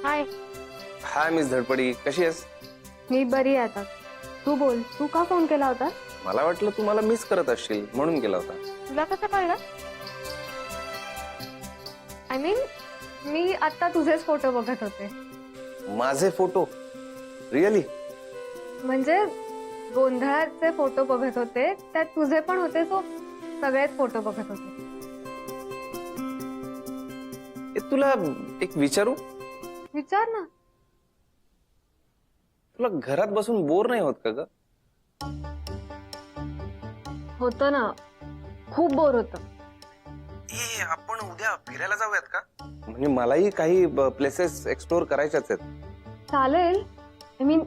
हाय. Hi miss धडपडी, कशी आहेस? मी बरी आहे आता. तू बोल, तू का फोन केला होता? मला वाटलं तू मला मिस करत असशील म्हणून केला होता. तुला कसं कळलं? आय मीन मी आता तुझेच फोटो बघत होते. माझे फोटो? रिअली? म्हणजे गोंधळाचे फोटो बघत होते, त्यात तुझे पण होते, सो सगळेच फोटो बघत होते. तुला एक विचारू? विचार ना. तुला घरात बसून बोर नाही होत का ग? होतं ना, खूप बोर होतं. आपण उद्या फिरायला जाऊयात का? म्हणजे मलाही काही प्लेसेस एक्सप्लोर करायच्याच आहेत. चालेल. I mean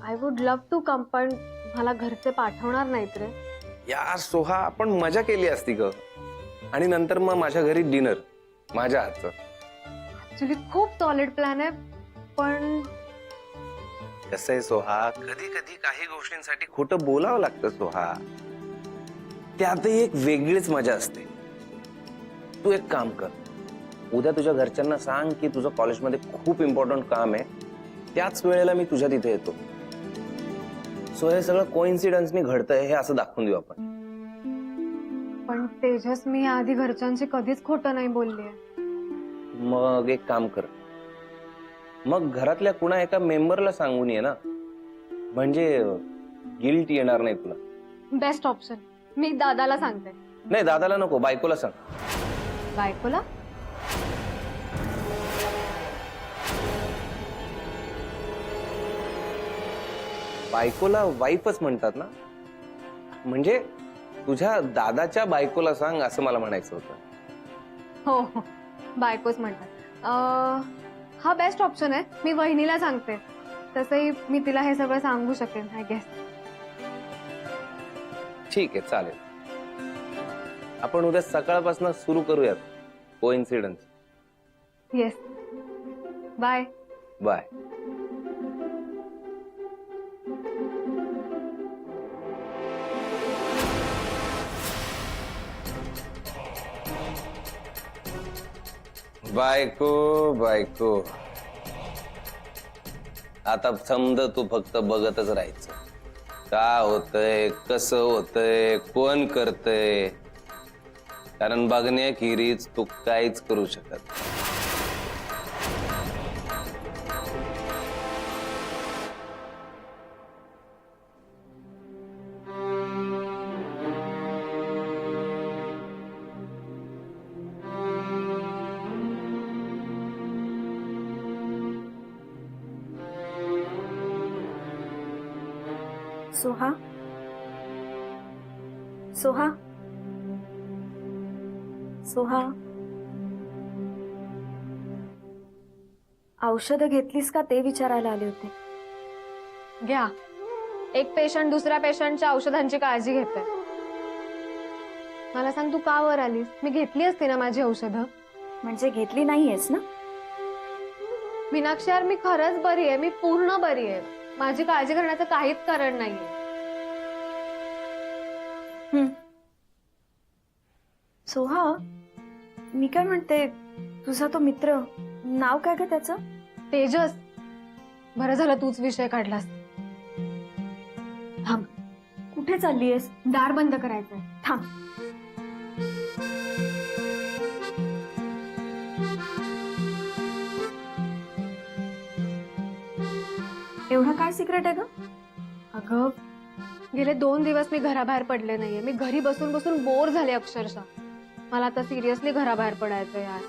I would love to come, पण मला घरचे पाठवणार नाहीत रे. यार सोहा, आपण मजा केली असती ग. आणि नंतर मग माझ्या घरी डिनर, माझ्या हातचं. ऍक्च्युली खूप सॉलिड प्लॅन आहे, पण कसं आहे सोहा, कधी कधी काही गोष्टींसाठी खोटं बोलावं लागतं सोहा. त्यातही एक वेगळीच मजा असते. तू एक काम कर, उद्या तुझ्या घरच्यांना सांग की तुझं कॉलेजमध्ये खूप इम्पॉर्टंट काम आहे, त्याच वेळेला मी तुझ्या तिथे येतो. सो हे सगळं कोइन्सिडन्सनी घडतंय हे असं दाखवून देऊ आपण. पण तेजस, मी आधी घरच्यांशी कधीच खोटं नाही बोललीये. मग एक काम कर, मग घरातल्या कुणा एका मेंबरला सांगून ये ना, म्हणजे गिल्ट येणार नाही तुला. Best option. मी दादाला सांगते. नाही, दादाला नको, बायकोला सांग. बायकोला? बायकोला वाईफच म्हणतात ना, म्हणजे तुझ्या दादाच्या बायकोला सांग असं मला म्हणायचं होतं. हो हो, बायकोच म्हणतात. हा बेस्ट ऑप्शन आहे. मी वहिनीला सांगते. तसंही मी तिला हे सगळं सांगू शकेन, आय गेस. ठीक आहे, चालेल. आपण उद्या सकाळपासून सुरू करूयात कोइन्सिडन्स. येस. बाय. बाय. बायको बायको, आता समज तू फक्त बघतच राहायचं. का होतंय, कसं होतंय, कोण करतंय, कारण बघण्याखेरीज तू काहीच करू शकत. सोहा, सोहा, सोहा, औषधं घेतलीस का ते विचारायला आले होते. घ्या. एक पेशंट दुसऱ्या पेशंटच्या औषधांची काळजी घेते. मला सांग, तू का वर आलीस? मी घेतली असती ना माझी औषधं. म्हणजे घेतली नाहीयेस ना? मीनाक्षी यार, मी खरंच बरी आहे. मी पूर्ण बरी आहे. माझी काळजी करण्याचं काहीच कारण नाहीये. सोहा, मी काय म्हणते, तुझा तो मित्र, नाव काय ग त्याचं? तेजस. बरं झालं तूच विषय काढलास. थांब, कुठे चाललीयस? दार बंद करायचंय. थांब. एवढा काय सिक्रेट आहे ग? अगं, गेले 2 दिवस मी घराबाहेर पडले नाहीये. मी घरी बसून बसून बोर झाले अक्षरशः. मला आता सिरियसली घराबाहेर पडायचं यार.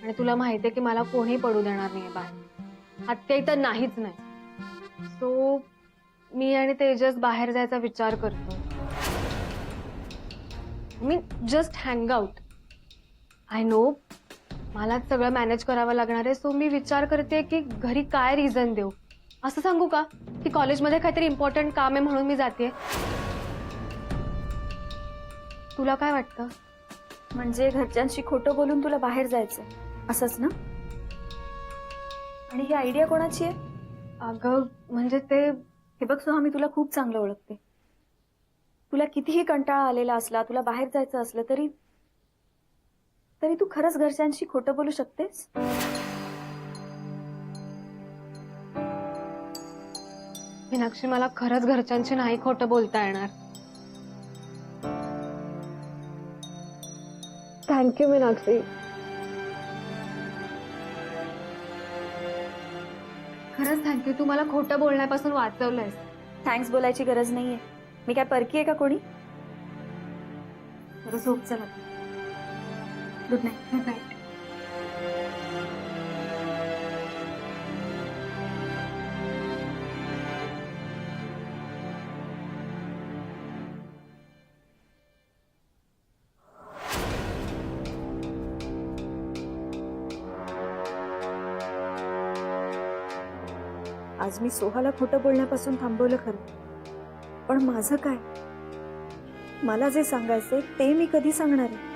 आणि तुला माहितीये की मला कोणी पडू देणार नाहीये बाहेर. आत्या इथं नाहीच नाही. सो मी आणि तेजस बाहेर जायचा विचार करतो. मी just hang out. I know मलाच सगळं मॅनेज करावं लागणार आहे. सो मी विचार करते की घरी काय रिझन देऊ. असं सांगू का की कॉलेजमध्ये काहीतरी इम्पॉर्टंट काम आहे म्हणून मी जाते. तुला काय वाटतं? म्हणजे घरच्यांशी खोटं बोलून तुला बाहेर जायचं असंच ना? आणि ही आयडिया कोणाची आहे? अगं म्हणजे ते, हे बघ सोहा, मी तुला खूप चांगलं ओळखते. तुला कितीही कंटाळा आलेला असला, तुला बाहेर जायचं असलं तरी तू खरंच घरच्यांशी खोटं बोलू शकतेस. मीनाक्षी, मला खरंच घरच्यांशी नाही खोटं बोलता येणार. थँक्यू मीनाक्षी. खरंच थँक्यू, तू मला खोटं बोलण्यापासून वाचवलंयस. थँक्स बोलायची गरज नाहीये. मी काय परकी आहे का कोणी? बरं, झोप चला. Good night. Good night. आज मी सोहाला खोटं बोलण्यापासून थांबवलं खरं, पण माझं काय? मला जे सांगायचंय ते मी कधी सांगणार आहे?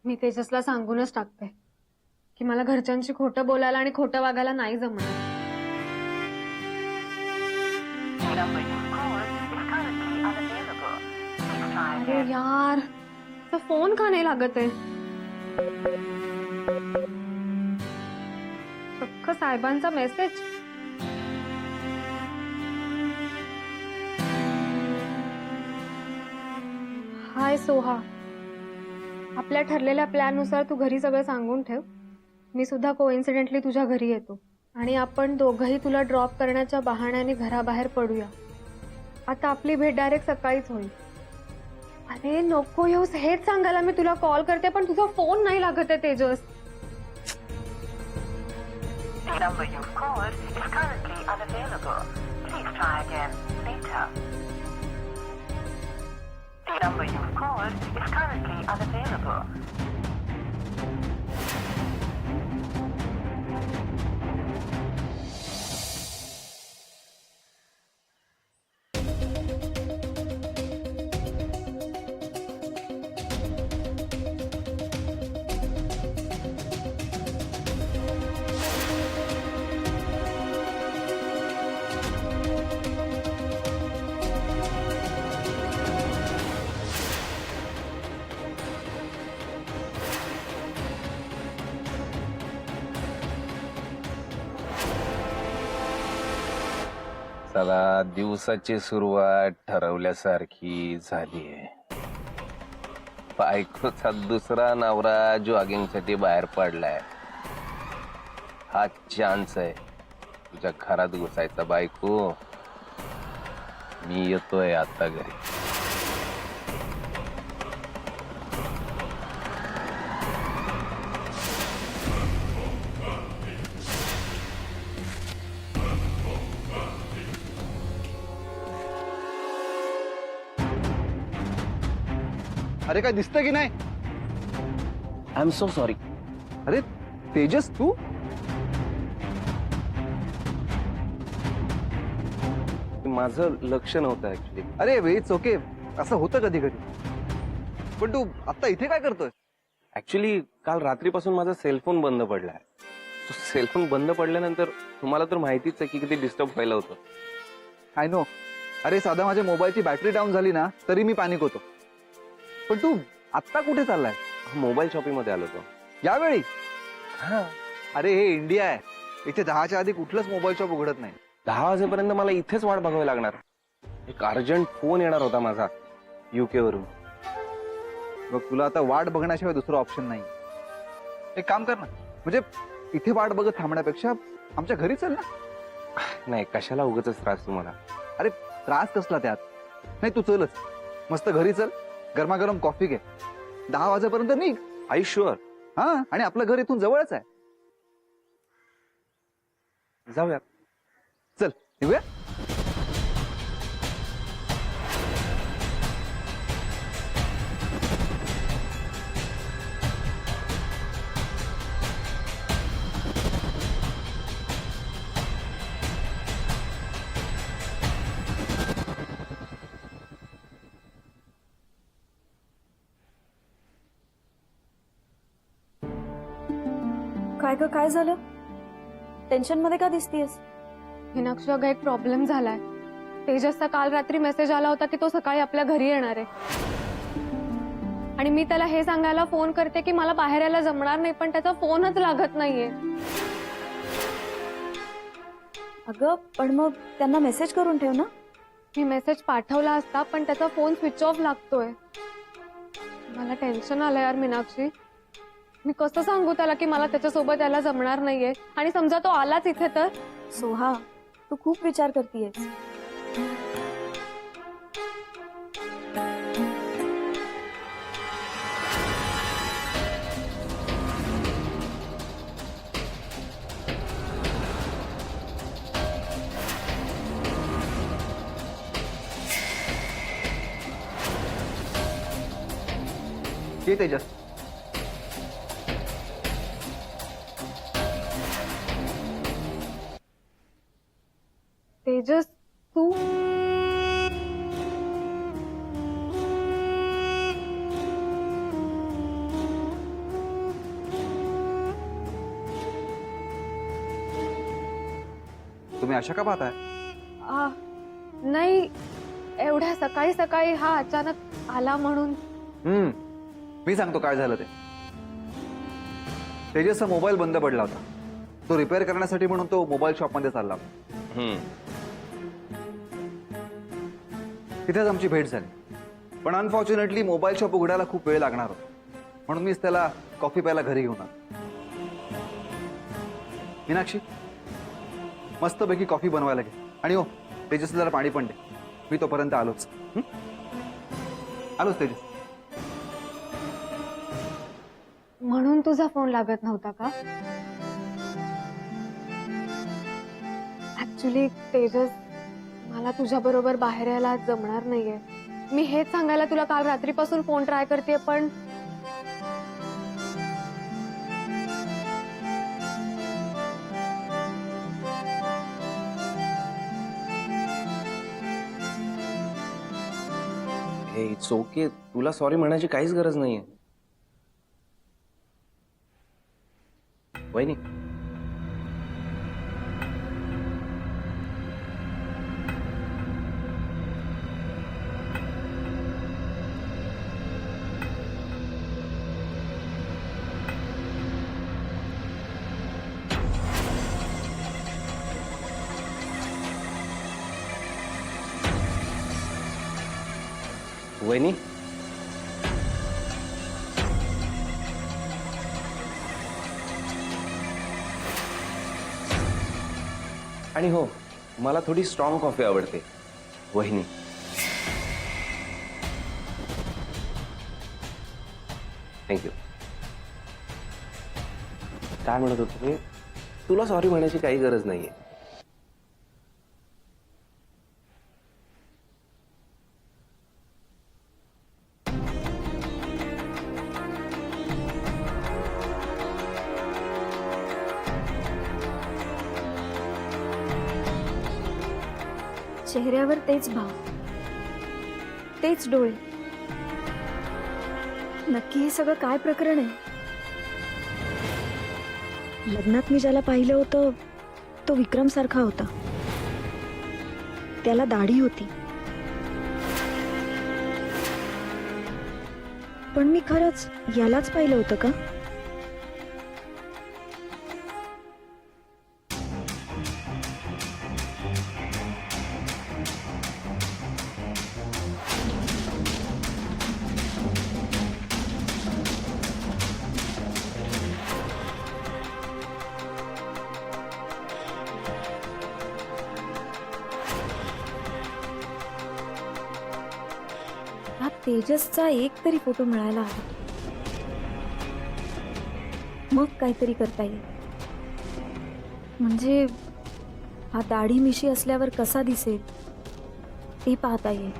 मी तेजसला सांगूनच टाकते की मला घरच्यांशी खोटं बोलायला आणि खोटं वागायला नाही जमणार. अरे यार, तो फोन का नाही लागत आहे? चक्क साहेबांचा मेसेज. हाय सोहा, आपल्या ठरलेल्या प्लॅननुसार तू घरी सगळं सांगून ठेव. मी सुद्धा कोइन्सिडेंटली तुझ्या घरी येतो आणि आपण दोघंही तुला ड्रॉप करण्याच्या बहाण्याने घराबाहेर पडूया. आता आपली भेट डायरेक्ट सकाळीच होईल. अरे नको येऊस, हेच सांगायला मी तुला कॉल करते, पण तुझा फोन नाही लागत आहे Tejas. The number you've called is currently unavailable. Please try again later. The number you've called is currently unavailable. चला, दिवसाची सुरुवात ठरवल्यासारखी झालीये. बायकोचा दुसरा नवरा जॉगिंगसाठी बाहेर पडलाय. हा चान्स आहे तुझ्या घरात घुसायचा. बायको, मी येतोय आता घरी. अरे काय दिसतं की नाही? I am so sorry. अरे तेजस, तू माझं लक्ष नव्हतं ऍक्च्युली. अरे इट्स ओके. असं होतं कधी कधी. पण तू आता इथे काय करतोय? ऍक्च्युली काल रात्रीपासून माझा सेलफोन बंद पडलाय. तो सेलफोन बंद पडल्यानंतर तुम्हाला तर माहितीच आहे की किती डिस्टर्ब व्हायला होतं. I know. अरे साधा माझ्या मोबाईलची बॅटरी डाऊन झाली ना तरी मी पॅनिक होतो. पण तू आत्ता कुठे चाललाय? मोबाईल शॉपिंग मध्ये आलो होतो. यावेळी? हा. अरे हे इंडिया आहे. इथे 10च्या आधी कुठलंच मोबाईल शॉप उघडत नाही. 10 वाजेपर्यंत मला इथेच वाट बघावी लागणार. एक अर्जंट फोन येणार होता माझा UK वरून. बघ, तुला आता वाट बघण्याशिवाय दुसरं ऑप्शन नाही. एक काम कर ना, म्हणजे इथे वाट बघत थांबण्यापेक्षा आमच्या घरी चल ना. नाही, कशाला उगाच त्रास तुम्हाला. अरे त्रास कसला त्यात? नाही, तू चलच. मस्त घरी चल, गरमागरम कॉफी घे, 10 वाजेपर्यंत निघ. आई शुअर? हा, आणि आपलं घर इथून जवळच आहे. जाऊयात. चल निघूया. काय ग, काय झालं? टेन्शन मध्ये का दिसतीयस? मीनाक्षी, अगं एक प्रॉब्लेम झालाय. तेजसचा काल रात्री मेसेज आला होता की तो सकाळी आपल्या घरी येणार आहे आणि मी त्याला हे सांगायला फोन करते की मला बाहेर यायला जमणार नाही, पण त्याचा फोनच लागत नाहीये. अगं पण मग त्यांना मेसेज करून ठेव ना. मी मेसेज पाठवला असता पण त्याचा फोन स्विच ऑफ लागतोय. मला टेन्शन आलं यार मीनाक्षी. मी कसं सांगू त्याला की मला त्याच्यासोबत यायला जमणार नाहीये, आणि समजा तो आलाच इथे तर. सोहा, तू खूप विचार करतीयस. ये तेजस. तेजस तू तुम्ही अशा का पाहताय? नाही, एवढ्या सकाळी सकाळी हा अचानक आला म्हणून. मी सांगतो काय झालं ते. तेजसचा मोबाईल बंद पडला होता. तो रिपेअर करण्यासाठी म्हणून तो मोबाईल शॉपमध्ये चालला. तिथेच आमची भेट झाली. पण अनफॉर्च्युनेटली मोबाईल शॉप उघडायला खूप वेळ लागणार होता, म्हणून मीच त्याला कॉफी प्यायला घरी घेऊन आलो. मीनाक्षी, मस्तपैकी कॉफी बनवायला घे. आणि हो, तेजसला जरा पाणी पण दे. मी तोपर्यंत आलोच. आलोच तेजस. म्हणून तुझा फोन लागत नव्हता का? ऍक्च्युली तेजस, मला तुझ्या बरोबर बाहेर यायला जमणार नाहीये. मी हेच सांगायला तुला काल रात्रीपासून फोन ट्राय करते, पण हे इट्स ओके. तुला सॉरी म्हणायची काहीच गरज नाहीये. वहिनी, वहिनी, आणि हो, मला थोडी स्ट्रॉंग कॉफी आवडते. वहिनी, थँक्यू. काय म्हणत होतो मी? तुला सॉरी म्हणायची काही गरज नाहीये. चेहऱ्यावर तेच भाव, तेच डोळे. नक्की हे सगळं काय प्रकरण आहे? लग्नात मी ज्याला पाहिलं होतं तो विक्रम सारखा होता. त्याला दाढी होती, पण मी खरंच यालाच पाहिलं होतं का? हा तेजसचा एक तरी फोटो मिळायला हवा, मग काहीतरी करता येईल. म्हणजे हा दाढी मिशी असल्यावर कसा दिसेल ते पाहता येईल.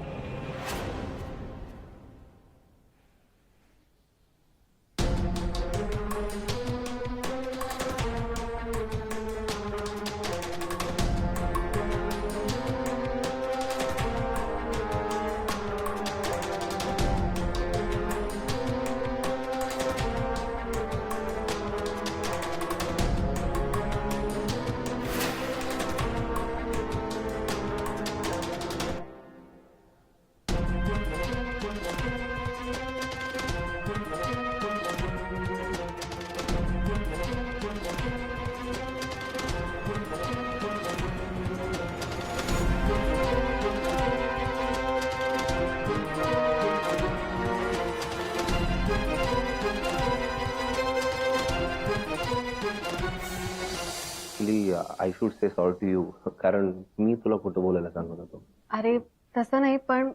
Actually I should say sorry to you, कारण मी तुला खोटं बोलायला सांगत होतो. अरे तसं नाही, पण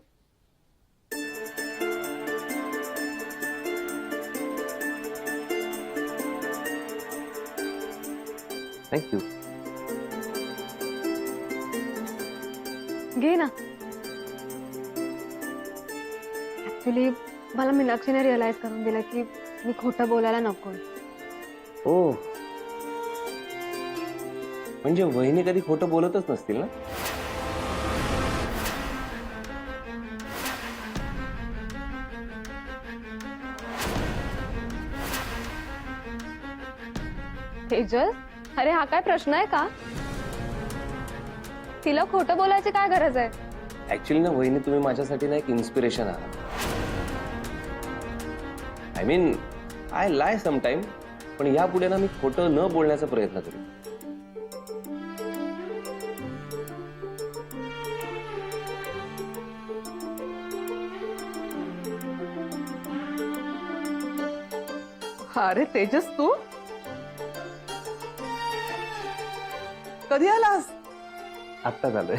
थँक्यू. घे ना. ऍक्च्युली मला मीनाक्षीने रिअलाइज करून दिलं की मी खोटं बोलायला नको. हो, म्हणजे वहिनी कधी खोटं बोलतच नसतील ना. तेजस, अरे हा काय प्रश्न आहे का? तिला खोटं बोलायची काय गरज आहे? ऍक्च्युली ना वहिनी, तुम्ही माझ्यासाठी ना एक इन्स्पिरेशन आहात. I mean I lie sometime, पण यापुढे ना मी खोटं न बोलण्याचा प्रयत्न करेन. अरे तेजस, तू कधी आलास? आत्ता झालंय.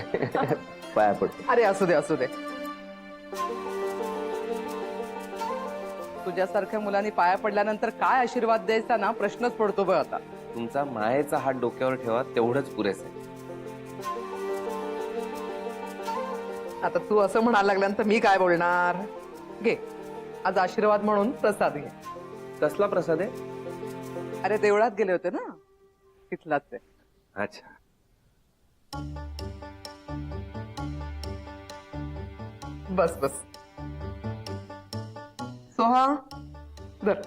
पाया पडतो. अरे असू दे असू दे. तुझ्यासारख्या मुलांनी पाया पडल्यानंतर काय आशीर्वाद द्यायचा ना प्रश्नच पडतो बघ आता. तुमचा मायेचा हात डोक्यावर ठेवा, तेवढंच पुरेसं आहे. आता तू असं म्हणायला लागल्यानंतर मी काय बोलणार? घे, आज आशीर्वाद म्हणून प्रसाद घे. कसला प्रसाद आहे? अरे देवळात गेले होते ना, तिथलाच आहे. अच्छा. बस बस. सोहा धर.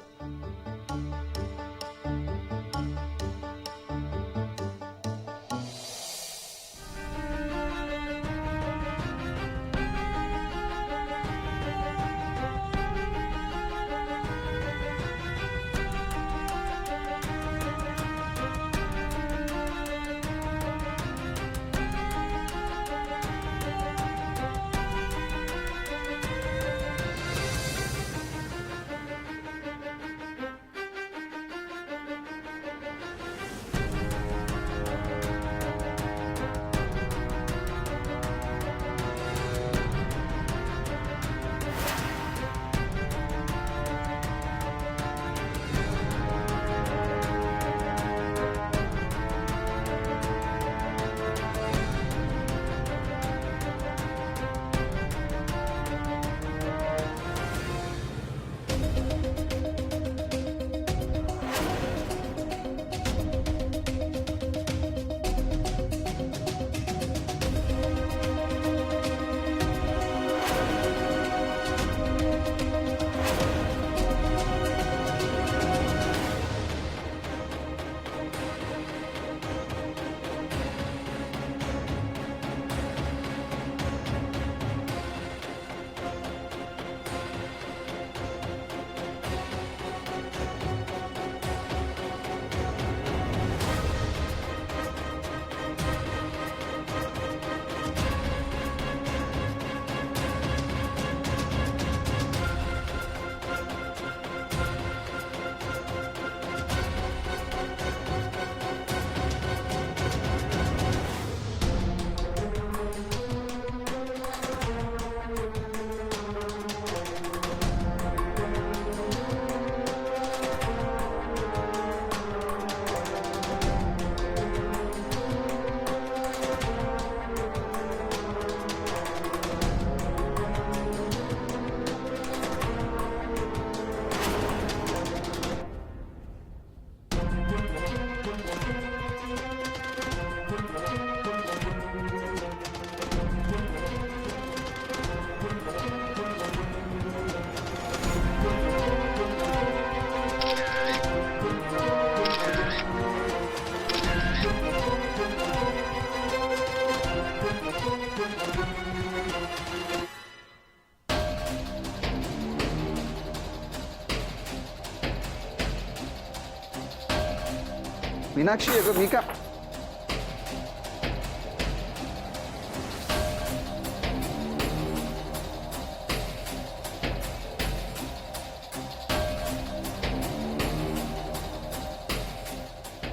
मीनाक्षी, अगं मी का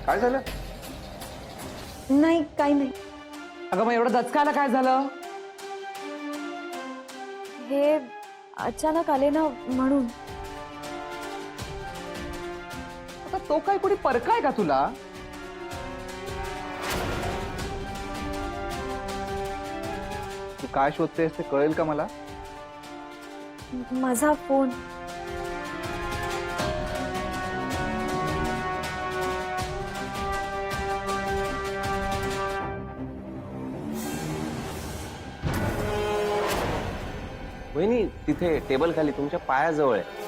काय झालं? नाही काही नाही. अगं मग एवढं दचकायला काय झालं? हे अचानक आले ना म्हणून. आता तो काय कोणी परकाय का तुला? तू काय शोधतेस ते कळेल का मला? माझा फोन. वहिनी तिथे टेबल खाली तुमच्या पायाजवळ आहे.